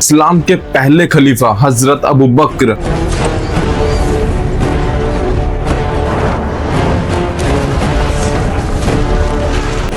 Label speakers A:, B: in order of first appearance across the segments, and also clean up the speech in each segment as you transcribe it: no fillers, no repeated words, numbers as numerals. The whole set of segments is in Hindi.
A: इस्लाम के पहले खलीफा हजरत अबू बकर।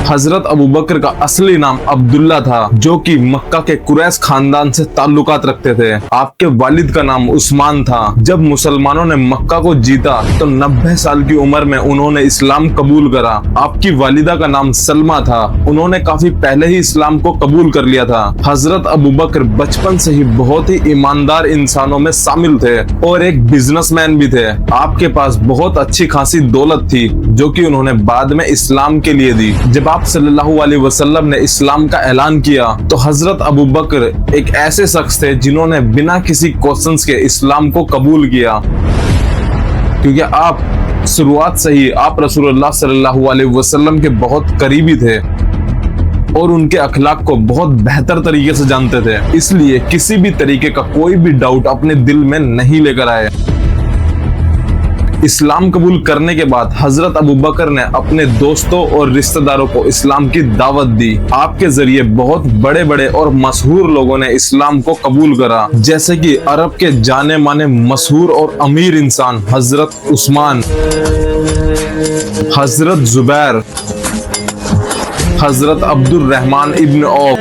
A: हजरत अबू बकर का असली नाम अब्दुल्ला था, जो कि मक्का के कुरैश खानदान से ताल्लुकात रखते थे। आपके वालिद का नाम उस्मान था। जब मुसलमानों ने मक्का को जीता तो 90 साल की उम्र में उन्होंने इस्लाम कबूल करा। आपकी वालिदा का नाम सलमा था। उन्होंने काफी पहले ही इस्लाम को कबूल कर लिया था। हजरत अबू बकर बचपन से ही बहुत ही ईमानदार इंसानों में शामिल थे और एक बिजनेसमैन भी थे। आपके पास बहुत अच्छी खासी दौलत थी, जो कि उन्होंने बाद में इस्लाम के लिए दी। जब आप सल्लल्लाहु अलैहि वसल्लम ने इस्लाम का ऐलान किया तो हजरत अबू बकर एक ऐसे शख्स थे जिन्होंने बिना किसी क्वेश्चंस के इस्लाम को कबूल किया, क्योंकि आप शुरुआत से ही आप रसूलुल्लाह सल्लल्लाहु अलैहि वसल्लम के बहुत करीबी थे और उनके अखलाक को बहुत बेहतर तरीके से जानते थे। इसलिए किसी भी तरीके का कोई भी डाउट अपने दिल में नहीं लेकर आए। इस्लाम कबूल करने के बाद हजरत अबू बकर ने अपने दोस्तों और रिश्तेदारों को इस्लाम की दावत दी। आपके जरिए बहुत बड़े बड़े और मशहूर लोगों ने इस्लाम को कबूल करा, जैसे कि अरब के जाने माने मशहूर और अमीर इंसान हजरत उस्मान, हजरत जुबैर, हजरत अब्दुल रहमान इब्न औफ,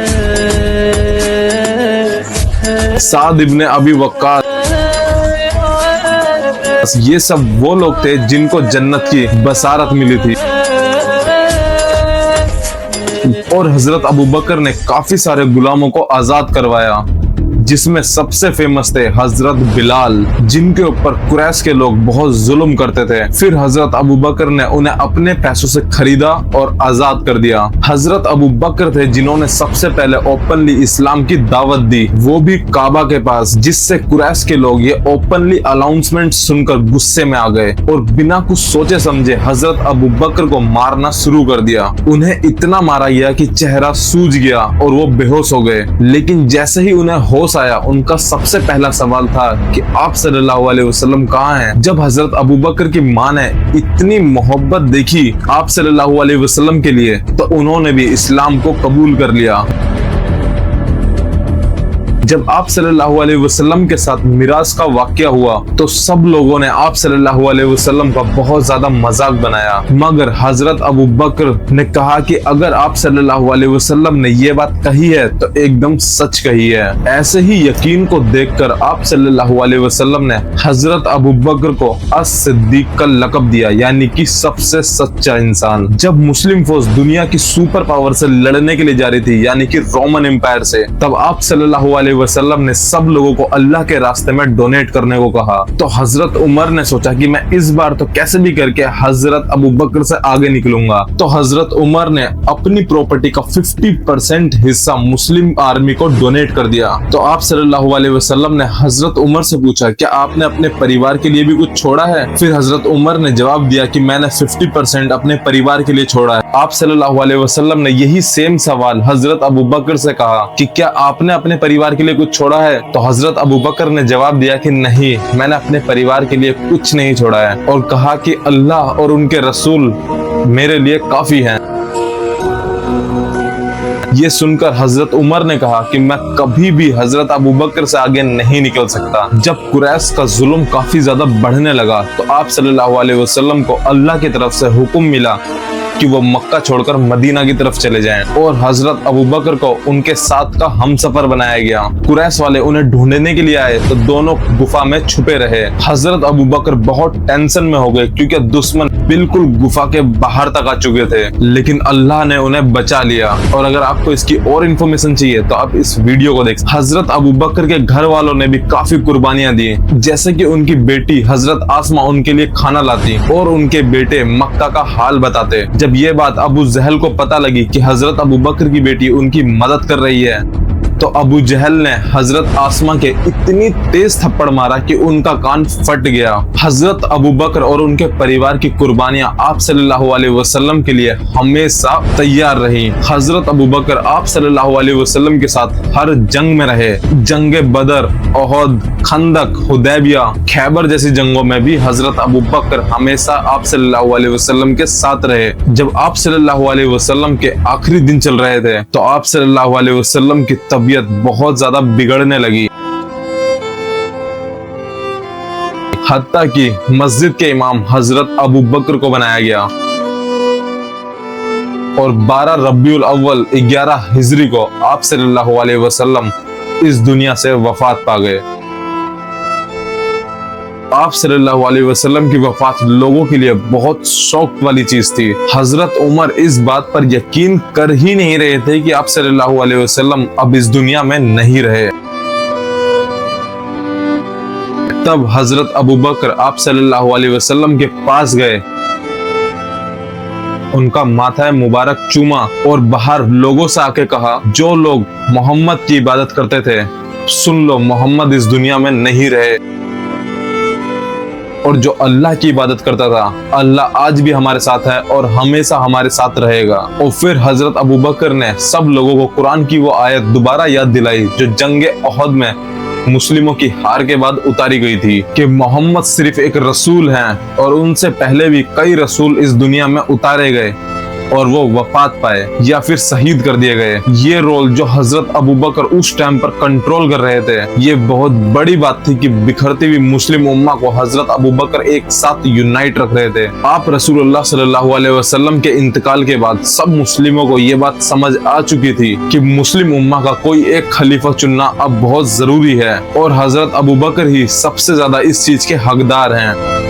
A: साद इब्न अबी वक्कास। ये सब वो लोग थे जिनको जन्नत की बसारत मिली थी। और हजरत अबू बकर ने काफी सारे गुलामों को आजाद करवाया, जिसमें सबसे फेमस थे हजरत बिलाल, जिनके ऊपर कुरैश के लोग बहुत जुल्म करते थे। फिर हजरत अबू बकर ने उन्हें अपने पैसों से खरीदा और आजाद कर दिया। हजरत अबू बकर थे जिन्होंने सबसे पहले ओपनली इस्लाम की दावत दी, वो भी काबा के पास, जिससे कुरैश के लोग ये ओपनली अनाउंसमेंट सुनकर गुस्से में आ गए और बिना कुछ सोचे समझे हजरत अबू बकर को मारना शुरू कर दिया। उन्हें इतना मारा गया कि चेहरा सूज गया और वो बेहोश हो गए। लेकिन जैसे ही उन्हें होश आया, उनका सबसे पहला सवाल था कि आप सल्लल्लाहु अलैहि वसल्लम कहाँ हैं? जब हजरत अबू बकर की मां ने इतनी मोहब्बत देखी आप सल्लल्लाहु अलैहि वसल्लम के लिए, तो उन्होंने भी इस्लाम को कबूल कर लिया। जब आप सल्लल्लाहु अलैहि वसल्लम के साथ मिराज का वाकया हुआ तो सब लोगों ने आप सल्लल्लाहु अलैहि वसल्लम का बहुत ज्यादा मजाक बनाया, मगर हजरत अबू बकर ने कहा कि अगर आप सल्लल्लाहु अलैहि वसल्लम ने ये बात कही है तो एकदम सच कही है। ऐसे ही यकीन को देखकर आप सल्लल्लाहु अलैहि वसल्लम ने हजरत अबू बकर को अस-सिद्दीक का लक़ब दिया, यानी कि सबसे सच्चा इंसान। जब मुस्लिम फौज दुनिया की सुपर पावर से लड़ने के लिए जा रही थी, यानी कि रोमन एम्पायर से, तब आप सल्लल्लाहु अलैहि वसल्लम ने सब लोगों को अल्लाह के रास्ते में डोनेट करने को कहा। तो हजरत उमर ने सोचा कि मैं इस बार तो कैसे भी करके हजरत अबू बकर से आगे निकलूंगा। तो हजरत उमर ने अपनी प्रॉपर्टी का 50% हिस्सा मुस्लिम आर्मी को डोनेट कर दिया। तो आप सल्लल्लाहु अलैहि वसल्लम ने हजरत उमर से पूछा, क्या आपने अपने परिवार के लिए भी कुछ छोड़ा है? फिर हजरत उमर ने जवाब दिया कि मैंने 50% अपने परिवार के लिए छोड़ा है। आप सल्लल्लाहु अलैहि वसल्लम ने यही सेम सवाल हजरत अबू बकर से कहा कि क्या आपने अपने परिवार के लिए कुछ छोड़ा है? तो हजरत अबू बकर ने जवाब दिया कि नहीं, मैंने अपने परिवार के लिए कुछ नहीं छोड़ा है, और कहा कि अल्लाह और उनके रसूल मेरे लिए काफी हैं। ये सुनकर हजरत उमर ने कहा कि मैं कभी भी हजरत अबू बकर से आगे नहीं निकल सकता। जब कुरैश का जुल्म काफी ज्यादा बढ़ने लगा तो आप सल्लल्लाहु अलैहि वसल्लम को अल्लाह की तरफ से हुक्म मिला कि वो मक्का छोड़कर मदीना की तरफ चले जाएं, और हजरत अबू बकर को उनके साथ का हमसफर बनाया गया। कुरैश वाले उन्हें ढूंढने के लिए आए तो दोनों गुफा में छुपे रहे। हजरत अबू बकर बहुत टेंशन में हो गए क्योंकि दुश्मन बिल्कुल गुफा के बाहर तक आ चुके थे, लेकिन अल्लाह ने उन्हें बचा लिया। और अगर आपको इसकी और इन्फॉर्मेशन चाहिए तो आप इस वीडियो को देख। हजरत अबू बकर के घर वालों ने भी काफी कुर्बानियां दी, जैसे कि उनकी बेटी हजरत आसमा उनके लिए खाना लाती और उनके बेटे मक्का का हाल बताते। जब ये बात अबू जहल को पता लगी कि हजरत अबू बकर की बेटी उनकी मदद कर रही है, तो अबू जहल ने हजरत आसमा के इतनी तेज थप्पड़ मारा कि उनका कान फट गया। हजरत अबू बकर और उनके परिवार की कुर्बानियां आप सल्लल्लाहु अलैहि वसल्लम के लिए हमेशा तैयार रही। हजरत अबू बकर आप सल्लल्लाहु अलैहि वसल्लम के साथ हर जंग में रहे। जंगे बदर, ओहद, खंदक, हुदैबिया, खैबर जैसी जंगों में भी हजरत अबू बकर हमेशा आप सल्लल्लाहु अलैहि वसल्लम के साथ रहे। जब आप सल्लल्लाहु अलैहि वसल्लम के आखिरी दिन चल रहे थे तो आप सल्लल्लाहु अलैहि वसल्लम की तबीयत तबीयत बहुत ज्यादा बिगड़ने लगी, हत्ता कि मस्जिद के इमाम हजरत अबू बकर को बनाया गया और 12 रबीउल अव्वल 11 हिजरी को आप सल्लल्लाहु अलैहि वसल्लम इस दुनिया से वफात पा गए। आप सल्लल्लाहु अलैहि वसल्लम की वफात लोगों के लिए बहुत शौक वाली चीज थी। हजरत उमर इस बात पर यकीन कर ही नहीं रहे थे कि आप सल्लल्लाहु अलैहि वसल्लम अब इस दुनिया में नहीं रहे। तब हजरत अबू बकर आप सल्लल्लाहु अलैहि वसल्लम के पास गए, उनका माथा मुबारक चूमा और बाहर लोगों से आके कहा, जो लोग मोहम्मद की इबादत करते थे सुन लो, मोहम्मद इस दुनिया में नहीं रहे, और जो अल्लाह की इबादत करता था अल्लाह आज भी हमारे साथ है और हमेशा हमारे साथ रहेगा। और फिर हजरत अबू बकर ने सब लोगों को कुरान की वो आयत दोबारा याद दिलाई जो जंगे ओहद में मुस्लिमों की हार के बाद उतारी गई थी कि मोहम्मद सिर्फ एक रसूल हैं और उनसे पहले भी कई रसूल इस दुनिया में उतारे गए और वो वफात पाए या फिर शहीद कर दिए गए। ये रोल जो हजरत अबू बकर उस टाइम पर कंट्रोल कर रहे थे, ये बहुत बड़ी बात थी कि बिखरती हुई मुस्लिम उम्मा को हजरत अबू बकर एक साथ यूनाइट रख रहे थे। आप रसूलुल्लाह सल्लल्लाहु अलैहि वसल्लम के इंतकाल के बाद सब मुस्लिमों को ये बात समझ आ चुकी थी कि मुस्लिम उम्मा का कोई एक खलीफा चुनना अब बहुत जरूरी है और हजरत अबू बकर ही सबसे ज्यादा इस चीज के हकदार हैं।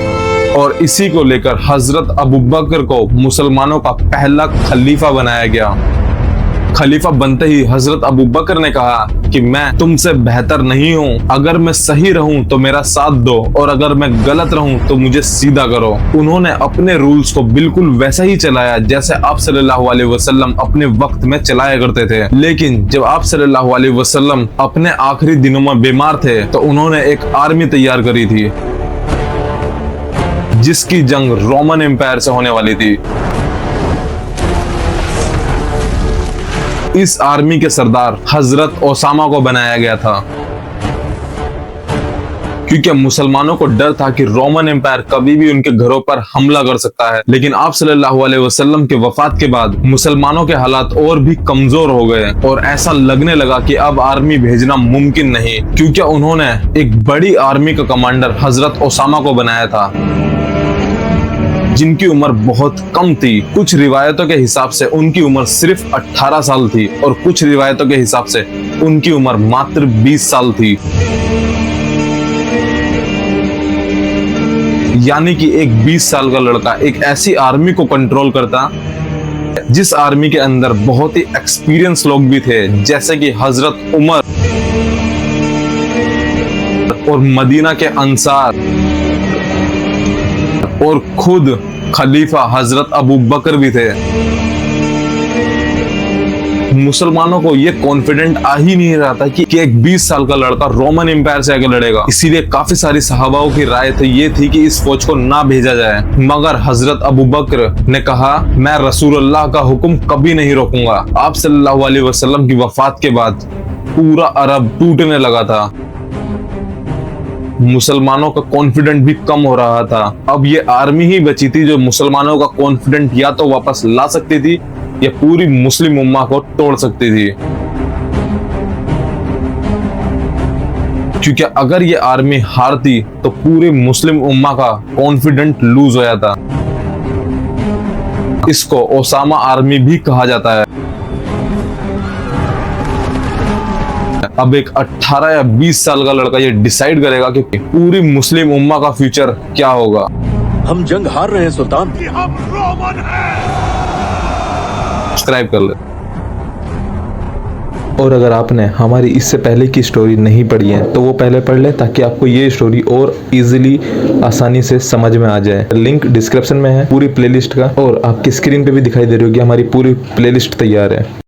A: और इसी को लेकर हजरत अबू बकर को मुसलमानों का पहला खलीफा बनाया गया। खलीफा बनते ही हजरत अबू बकर ने कहा कि मैं तुमसे बेहतर नहीं हूँ, अगर मैं सही रहूं तो मेरा साथ दो और अगर मैं गलत रहूं तो मुझे सीधा करो। उन्होंने अपने रूल्स को बिल्कुल वैसा ही चलाया जैसे आप सल्लल्लाहु अलैहि वसल्लम अपने वक्त में चलाया करते थे। लेकिन जब आप सल्लल्लाहु अलैहि वसल्लम अपने आखिरी दिनों में बीमार थे तो उन्होंने एक आर्मी तैयार करी थी जिसकी जंग रोमन एम्पायर से होने वाली थी। इस आर्मी के सरदार हजरत ओसामा को बनाया गया था क्योंकि मुसलमानों को डर था कि रोमन एम्पायर कभी भी उनके घरों पर हमला कर सकता है। लेकिन आप सल्लल्लाहु अलैहि वसल्लम के वफात के बाद मुसलमानों के हालात और भी कमजोर हो गए और ऐसा लगने लगा कि अब आर्मी भेजना मुमकिन नहीं, क्योंकि उन्होंने एक बड़ी आर्मी का कमांडर हजरत ओसामा को बनाया था जिनकी उम्र बहुत कम थी। कुछ रिवायतों के हिसाब से उनकी उम्र सिर्फ 18 साल थी और कुछ रिवायतों के हिसाब से उनकी उम्र मात्र 20 साल थी। यानी कि एक 20 साल का लड़का एक ऐसी आर्मी को कंट्रोल करता जिस आर्मी के अंदर बहुत ही एक्सपीरियंस लोग भी थे, जैसे कि हजरत उमर और मदीना के अंसार और खुद खलीफा हजरत अबू बकर भी थे। मुसलमानों को ये कॉन्फिडेंट आ ही नहीं रहा था कि एक 20 साल का लड़का रोमन एम्पायर से आगे लड़ेगा। इसीलिए काफी सारी सहाबाओं की राय ये थी कि इस फौज को ना भेजा जाए। मगर हजरत अबू बकर ने कहा, मैं रसूलुल्लाह का हुक्म कभी नहीं रोकूंगा। आप सल्लल्लाहु अलैहि वसल्लम की वफात के बाद पूरा अरब टूटने लगा था, मुसलमानों का कॉन्फिडेंट भी कम हो रहा था। अब ये आर्मी ही बची थी जो मुसलमानों का कॉन्फिडेंट या तो वापस ला सकती थी या पूरी मुस्लिम उम्मा को तोड़ सकती थी। क्योंकि अगर ये आर्मी हारती तो पूरी मुस्लिम उम्मा का कॉन्फिडेंट लूज हो जाता। इसको ओसामा आर्मी भी कहा जाता है। अब एक 18 या 20 साल का लड़का ये डिसाइड करेगा कि पूरी मुस्लिम उम्मा का फ्यूचर क्या होगा।
B: हम जंग हार रहे हैं सुल्तान,
C: हम रोमन हैं।
A: सब्सक्राइब कर ले।
D: और अगर आपने हमारी इससे पहले की स्टोरी नहीं पढ़ी है तो वो पहले पढ़ ले ताकि आपको ये स्टोरी और इजीली आसानी से समझ में आ जाए। लिंक डिस्क्रिप्शन में है पूरी प्लेलिस्ट का और आपकी स्क्रीन पे भी दिखाई दे रही होगी, हमारी पूरी प्लेलिस्ट तैयार है।